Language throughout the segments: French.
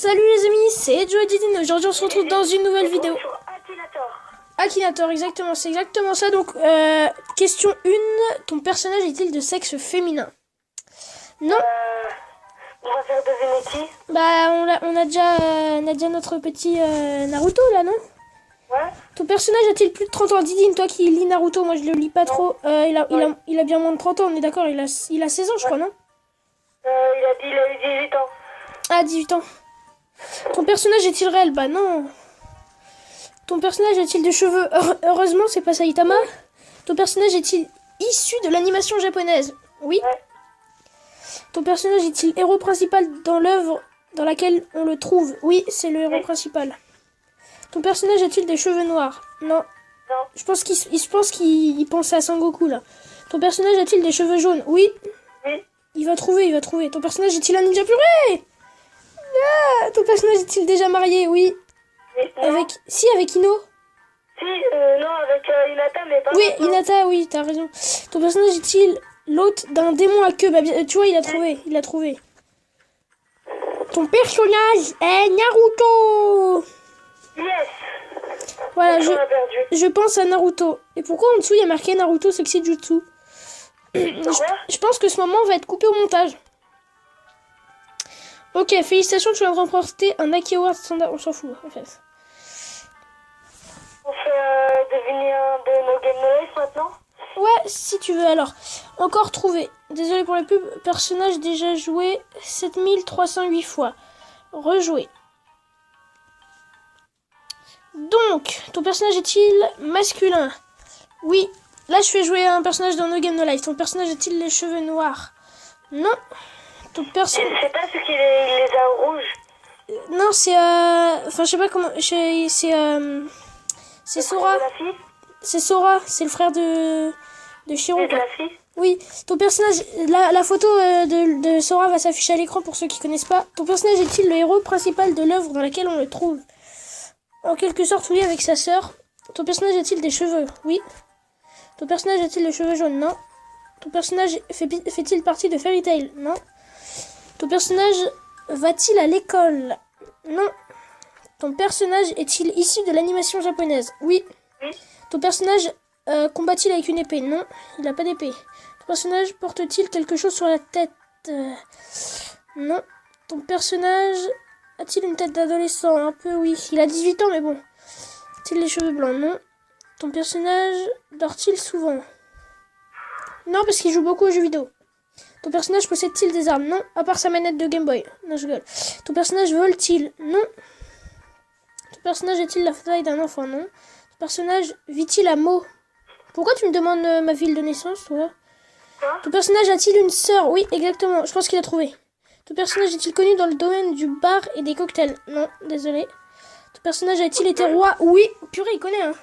Salut les amis, c'est Joe Didine. Aujourd'hui on se retrouve dans une nouvelle vidéo. Akinator, exactement, c'est exactement ça. Donc, question 1, ton personnage est-il de sexe féminin? Non. On va faire deviner qui? Bah, on a déjà notre petit Naruto là, non? Ouais. Ton personnage a-t-il plus de 30 ans? Didine, toi qui lis Naruto, moi je le lis pas trop. Il a bien moins de 30 ans, on est d'accord, il a 16 ans, je crois, non? Il a eu 18 ans. Ah, 18 ans. Ton personnage est-il réel? Bah non. Ton personnage a-t-il des cheveux? Heureusement, c'est pas Saitama. Ton personnage est-il issu de l'animation japonaise? Oui. Ouais. Ton personnage est-il héros principal dans l'œuvre dans laquelle on le trouve? Oui, c'est le héros principal. Ton personnage a-t-il des cheveux noirs? Non. Non. Je pense qu'il pensait à Sangoku là. Ton personnage a-t-il des cheveux jaunes? Oui. Oui. Il va trouver. Ton personnage est-il un ninja purée? Ah, ton personnage est-il déjà marié? Oui. Oui. Avec Ino? Si, non, avec Hinata, mais pas Oui, maintenant. Hinata, oui, t'as raison. Ton personnage est-il l'hôte d'un démon à queue? Bah, tu vois, il a trouvé. Ton personnage est Naruto. Yes. Voilà, On a perdu. je pense à Naruto. Et pourquoi en dessous il y a marqué Naruto Sexy Jutsu? Je pense que ce moment va être coupé au montage. Ok, félicitations, tu viens de remporter un Aki Award standard. On s'en fout, en fait. On fait deviner un de nos Game No Life maintenant. Ouais, si tu veux, alors. Encore trouvé. Désolé pour la pub. Personnage déjà joué 7308 fois. Rejoué. Donc, ton personnage est-il masculin? Oui. Là, je fais jouer un personnage dans No Game No Life. Ton personnage a-t-il les cheveux noirs? Non. Ton personnage... C'est pas ceux qui les a en rouge. Non, c'est... Enfin, je sais pas comment... C'est Sora. C'est Sora. C'est le frère de Shiro. C'est de la fille. Oui. Ton personnage... La photo de Sora va s'afficher à l'écran pour ceux qui connaissent pas. Ton personnage est-il le héros principal de l'œuvre dans laquelle on le trouve? En quelque sorte, oui, avec sa sœur. Ton personnage a-t-il des cheveux? Oui. Ton personnage a-t-il les cheveux jaunes? Non. Ton personnage fait-il partie de Fairy Tail? Non. Ton personnage va-t-il à l'école? Non. Ton personnage est-il issu de l'animation japonaise? Oui. Oui. Ton personnage combat-il avec une épée? Non, il n'a pas d'épée. Ton personnage porte-t-il quelque chose sur la tête? Non. Ton personnage a-t-il une tête d'adolescent? Un peu, oui. Il a 18 ans, mais bon. A-t-il les cheveux blancs? Non. Ton personnage dort-il souvent? Non, parce qu'il joue beaucoup aux jeux vidéo. Ton personnage possède-t-il des armes? Non, à part sa manette de Game Boy. Non, je rigole. Ton personnage vole-t-il? Non. Ton personnage a-t-il la taille d'un enfant? Non. Ton personnage vit-il à Meaux? Pourquoi tu me demandes ma ville de naissance, toi? Ton personnage a-t-il une sœur? Oui, exactement. Je pense qu'il a trouvé. Ton personnage est-il connu dans le domaine du bar et des cocktails? Non, désolé. Ton personnage a-t-il été roi? Oui. Purée, il connaît, hein.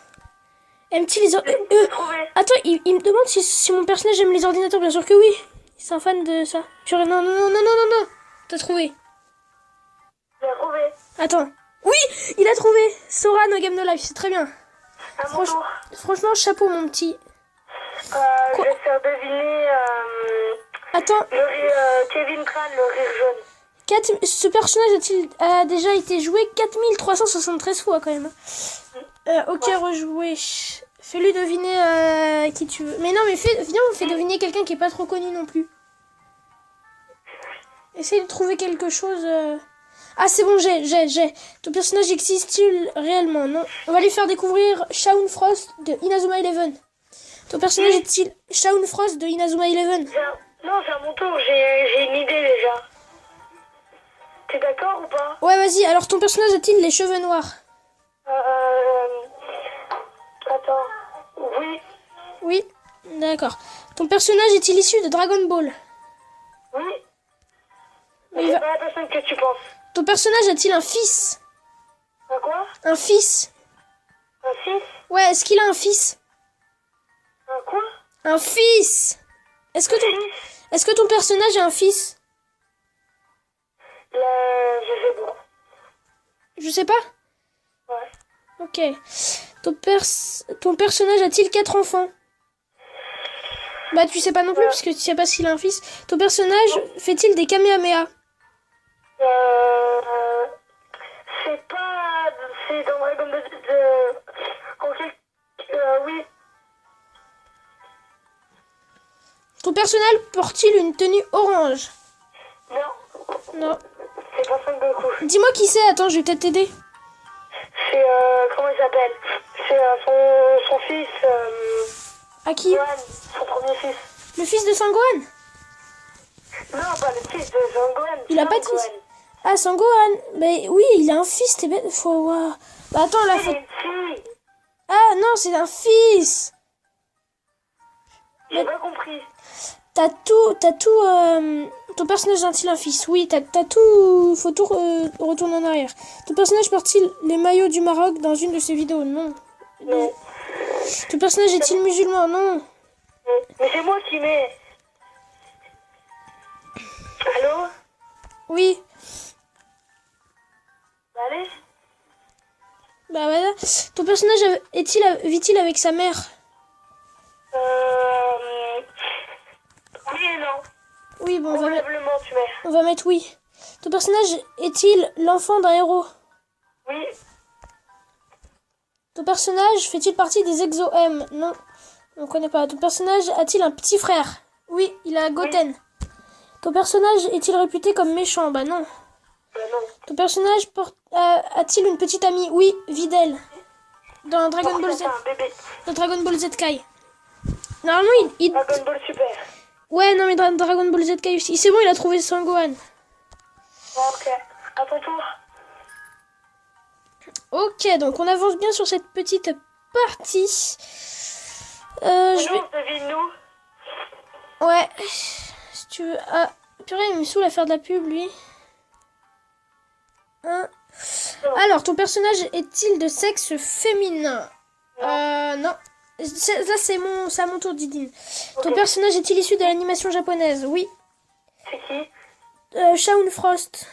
Aime-t-il les Attends, il me demande si mon personnage aime les ordinateurs. Bien sûr que oui. C'est un fan de ça. Purée, non. T'as trouvé. Il a trouvé. Attends. Oui, il a trouvé. Sora No Game No Life, c'est très bien. À mon tour. Franchement, chapeau, mon petit. Je vais faire deviner Attends. Kevin Tran, le rire jaune. Ce personnage a déjà été joué 4373 fois quand même. Ok, rejouer. Fais-lui deviner qui tu veux. Mais non, mais viens, on fait deviner quelqu'un qui est pas trop connu non plus. Essaye de trouver quelque chose. Ah, c'est bon, j'ai. Ton personnage existe-t-il réellement? Non. On va lui faire découvrir Shaun Frost de Inazuma Eleven. Ton personnage est-il Shaun Frost de Inazuma Eleven? Non, c'est à mon tour, j'ai une idée déjà. T'es d'accord ou pas? Ouais, vas-y. Alors, ton personnage a-t-il les cheveux noirs? Attends. Oui. Oui, d'accord. Ton personnage est-il issu de Dragon Ball? Oui. Mais c'est pas la personne que tu penses. Ton personnage a-t-il un fils? Un quoi? Un fils? Un fils? Ouais, est-ce qu'il a un fils? Un quoi? Un fils? Est-ce que ton personnage a un fils? Je sais pas. Je sais pas. Ouais. Ok. Ton personnage a-t-il 4 enfants? Bah tu sais pas non plus parce que tu sais pas s'il a un fils. Ton personnage fait-il des kamehameha? personnage porte-t-il une tenue orange? Non, Non. c'est pas Son Goku. Dis-moi qui c'est, attends, je vais peut-être t'aider. C'est, comment il s'appelle? C'est son fils, À qui? Gohan, son premier fils. Le fils de Sangohan? Non, pas le fils de Son Gohan. Il a pas de Son fils. Gohan. Ah, Sangohan. Mais oui, il a un fils, t'es bête. Faut voir. Bah attends, là, Il faut... est une fille. Ah non, c'est un fils. J'ai pas compris. T'as tout, ton personnage a-t-il un fils? Oui, t'as tout, faut tout retourner en arrière. Ton personnage porte-t-il les maillots du Maroc dans une de ses vidéos? Non. Non. Ton personnage est-il musulman? Non. Mais c'est moi qui mets. Allô? Oui. Allez? Bah voilà. Ton personnage vit-il avec sa mère? Oui et non. Oui, bon, Probablement, tu mets. on va mettre oui. Ton personnage est-il l'enfant d'un héros? Oui. Ton personnage fait-il partie des Exo-M? Non, on connaît pas. Ton personnage a-t-il un petit frère? Oui, il a Goten. Ton personnage est-il réputé comme méchant? Bah non. Non. Ton personnage a-t-il une petite amie? Oui, Videl. Dans Dragon Ball Z. C'est un bébé. Dans Dragon Ball Z Kai. Normalement, Dragon Ball Super. Ouais, non, mais Dragon Ball Z Kai aussi. C'est bon, il a trouvé Sangohan. Ok. À ton tour. Ok, donc on avance bien sur cette petite partie. Je vais... Devine-nous. Ouais. Si tu veux... Ah, purée, il me saoule à faire de la pub, lui. Hein. Alors, ton personnage est-il de sexe féminin? Non. Là, c'est à mon tour, Didine. Ok. Ton personnage est-il issu de l'animation japonaise? Oui. C'est qui? Shaun Frost,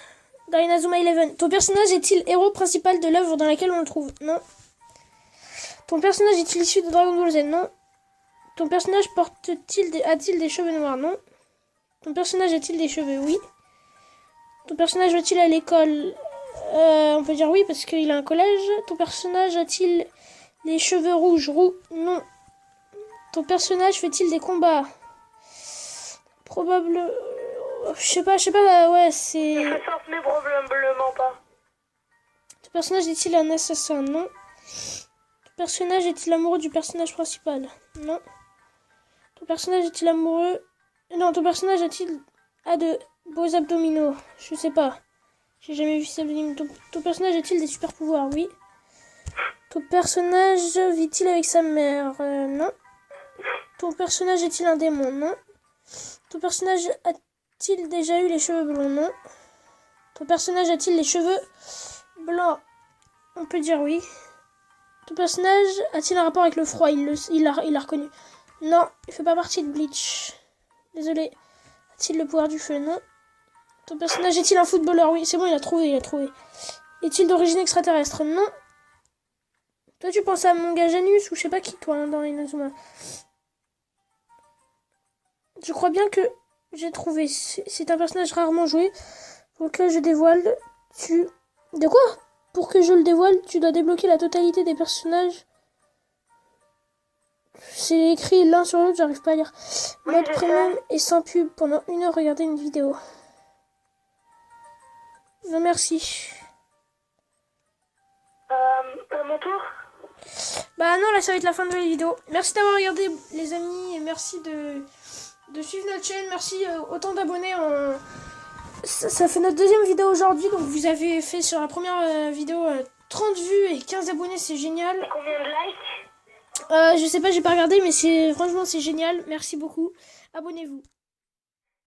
dans Inazuma Eleven. Ton personnage est-il héros principal de l'œuvre dans laquelle on le trouve? Non. Ton personnage est-il issu de Dragon Ball Z? Non. Ton personnage a-t-il des cheveux noirs? Non. Ton personnage a-t-il des cheveux? Oui. Ton personnage va-t-il à l'école? On peut dire oui parce qu'il a un collège. Ton personnage a-t-il les cheveux rouges? Non. Ton personnage fait-il des combats? Probablement. Je sais pas, ouais, c'est... Je sens mais probablement pas. Ton personnage est-il un assassin? Non. Ton personnage est-il amoureux du personnage principal? Non. Ton personnage est-il amoureux... Non, ton personnage a de beaux abdominaux? Je sais pas. J'ai jamais vu ces abdominaux. Ton personnage a-t-il des super pouvoirs? Oui. Ton personnage vit-il avec sa mère? Non. Ton personnage est-il un démon? Non. Ton personnage a-t-il déjà eu les cheveux blonds? Non. Ton personnage a-t-il les cheveux blancs? On peut dire oui. Ton personnage a-t-il un rapport avec le froid? Il l'a reconnu. Non, il fait pas partie de Bleach. Désolé. A-t-il le pouvoir du feu? Non. Ton personnage est-il un footballeur? Oui, c'est bon, il a trouvé. Est-il d'origine extraterrestre? Non. Toi, tu penses à mon gars Janus ou je sais pas qui, toi, hein, dans Inazuma. Je crois bien que j'ai trouvé. C'est un personnage rarement joué. Donc là, je dévoile. De quoi? Pour que je le dévoile, tu dois débloquer la totalité des personnages. C'est écrit l'un sur l'autre, j'arrive pas à lire. Mode premium et sans pub. Pendant 1 heure, regarder une vidéo. Non, merci. À mon tour? Bah non, là, ça va être la fin de la vidéo. Merci d'avoir regardé, les amis. Et merci de suivre notre chaîne. Merci autant d'abonnés. Ça fait notre deuxième vidéo aujourd'hui. Donc, vous avez fait sur la première vidéo 30 vues et 15 abonnés. C'est génial. Et combien de likes? Je sais pas, j'ai pas regardé, mais franchement, c'est génial. Merci beaucoup. Abonnez-vous.